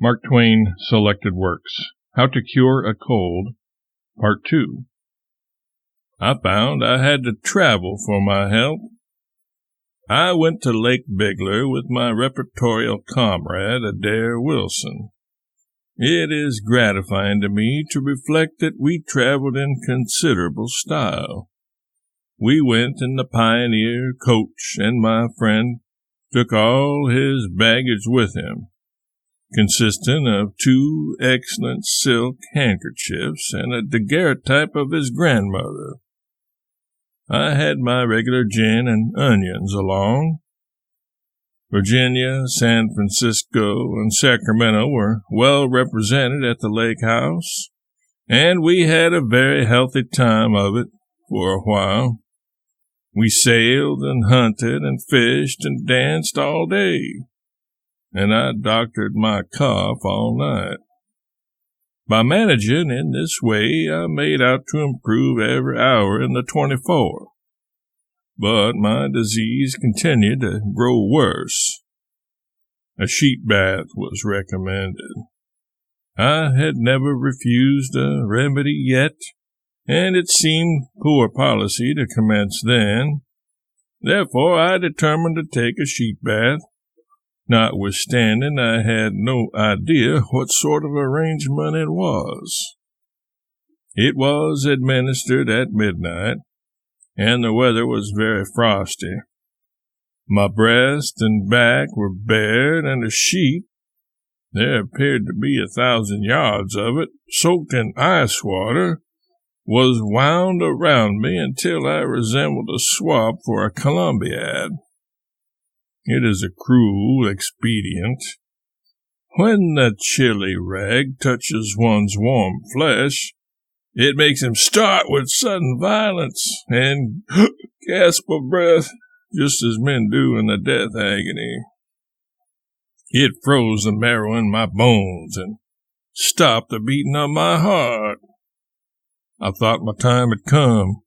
Mark Twain Selected Works. How to Cure a Cold, Part 2. I found I had to travel for my help. I went to Lake Bigler with my repertorial comrade, Adair Wilson. It is gratifying to me to reflect that we traveled in considerable style. We went in the Pioneer coach, and my friend took all his baggage with him, consisting of 2 excellent silk handkerchiefs and a daguerreotype of his grandmother. I had my regular gin and onions along. Virginia, San Francisco, and Sacramento were well represented at the lake house, and we had a very healthy time of it for a while. We sailed and hunted and fished and danced all day, and I doctored my cough all night. By managing in this way, I made out to improve every hour in the 24. But my disease continued to grow worse. A sheet bath was recommended. I had never refused a remedy yet, and it seemed poor policy to commence then. Therefore, I determined to take a sheet bath, notwithstanding I had no idea what sort of arrangement it was. It was administered at midnight, and the weather was very frosty. My breast and back were bared, and a sheet, there appeared to be 1,000 yards of it, soaked in ice water, was wound around me until I resembled a swab for a Columbiad. It is a cruel expedient. When the chilly rag touches one's warm flesh, it makes him start with sudden violence and gasp of breath, just as men do in the death agony. It froze the marrow in my bones and stopped the beating of my heart. I thought my time had come.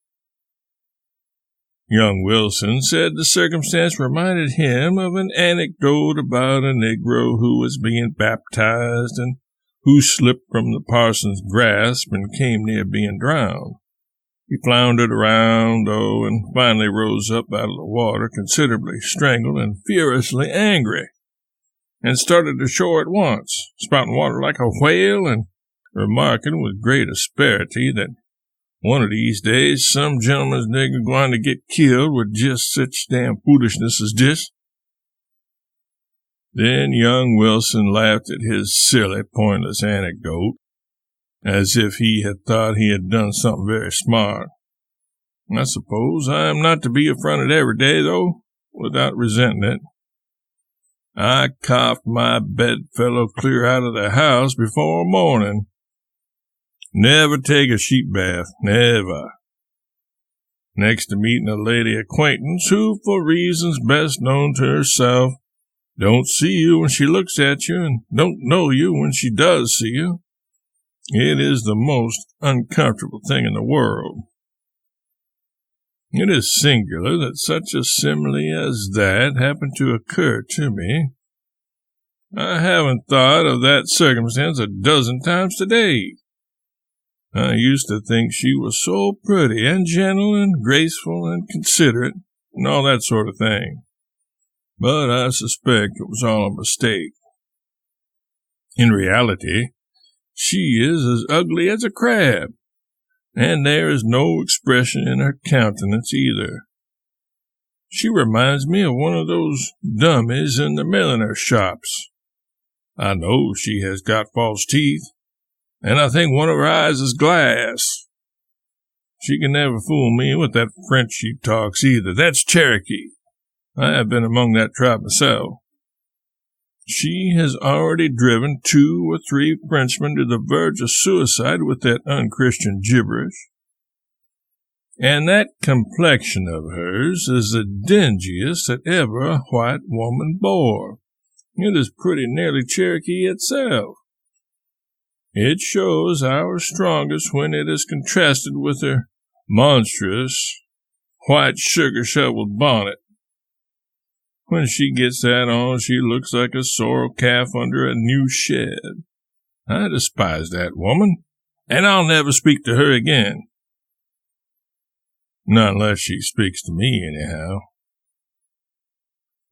Young Wilson said the circumstance reminded him of an anecdote about a Negro who was being baptized and who slipped from the parson's grasp and came near being drowned. He floundered around, though, and finally rose up out of the water, considerably strangled and furiously angry, and started ashore at once, spouting water like a whale and remarking with great asperity that one of these days some gentleman's nigger going to get killed with just such damn foolishness as this. Then young Wilson laughed at his silly, pointless anecdote, as if he had thought he had done something very smart. I suppose I am not to be affronted every day, though, without resenting it. I coughed my bedfellow clear out of the house before morning. Never take a sheet bath, never. Next to meeting a lady acquaintance who, for reasons best known to herself, don't see you when she looks at you and don't know you when she does see you, it is the most uncomfortable thing in the world. It is singular that such a simile as that happened to occur to me. I haven't thought of that circumstance a dozen times today. I used to think she was so pretty and gentle and graceful and considerate and all that sort of thing, but I suspect it was all a mistake. In reality, she is as ugly as a crab, and there is no expression in her countenance either. She reminds me of one of those dummies in the milliner shops. I know she has got false teeth, and I think one of her eyes is glass. She can never fool me with that French she talks either. That's Cherokee. I have been among that tribe myself. She has already driven 2 or 3 Frenchmen to the verge of suicide with that unchristian gibberish. And that complexion of hers is the dingiest that ever a white woman bore. It is pretty nearly Cherokee itself. It shows our strongest when it is contrasted with her monstrous white sugar-shoveled bonnet. When she gets that on, she looks like a sorrel calf under a new shed. I despise that woman, and I'll never speak to her again. Not unless she speaks to me, anyhow.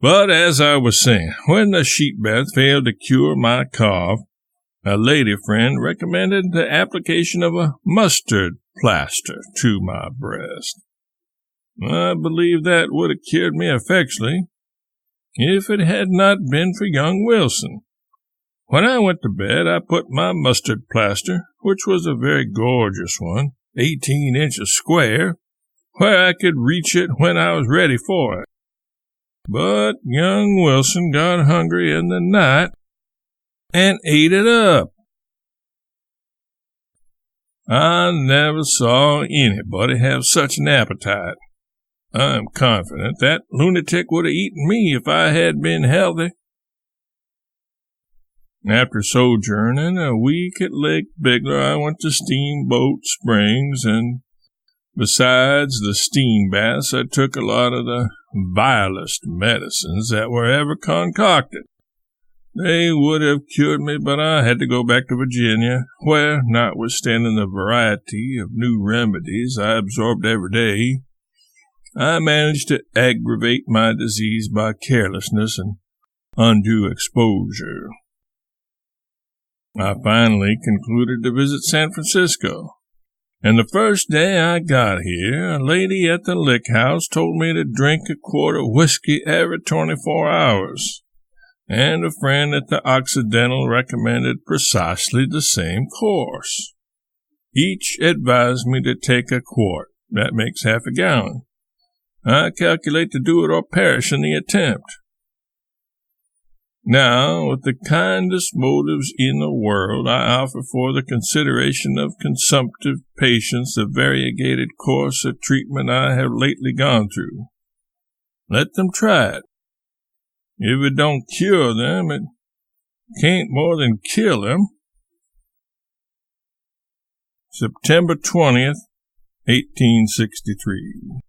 But as I was saying, when the sheet bath failed to cure my cough, a lady friend recommended the application of a mustard plaster to my breast. I believe that would have cured me effectually if it had not been for young Wilson. When I went to bed, I put my mustard plaster, which was a very gorgeous one, 18 inches square, where I could reach it when I was ready for it. But young Wilson got hungry in the night and ate it up. I never saw anybody have such an appetite. I'm confident that lunatic would have eaten me if I had been healthy. After sojourning a week at Lake Bigler, I went to Steamboat Springs, and besides the steam baths, I took a lot of the vilest medicines that were ever concocted. They would have cured me, but I had to go back to Virginia, where, notwithstanding the variety of new remedies I absorbed every day, I managed to aggravate my disease by carelessness and undue exposure. I finally concluded to visit San Francisco, and the first day I got here, a lady at the lick house told me to drink a quart of whiskey every 24 hours, and a friend at the Occidental recommended precisely the same course. Each advised me to take a quart. That makes half a gallon. I calculate to do it or perish in the attempt. Now, with the kindest motives in the world, I offer for the consideration of consumptive patients the variegated course of treatment I have lately gone through. Let them try it. If it don't cure them, it can't more than kill them. September 20th, 1863.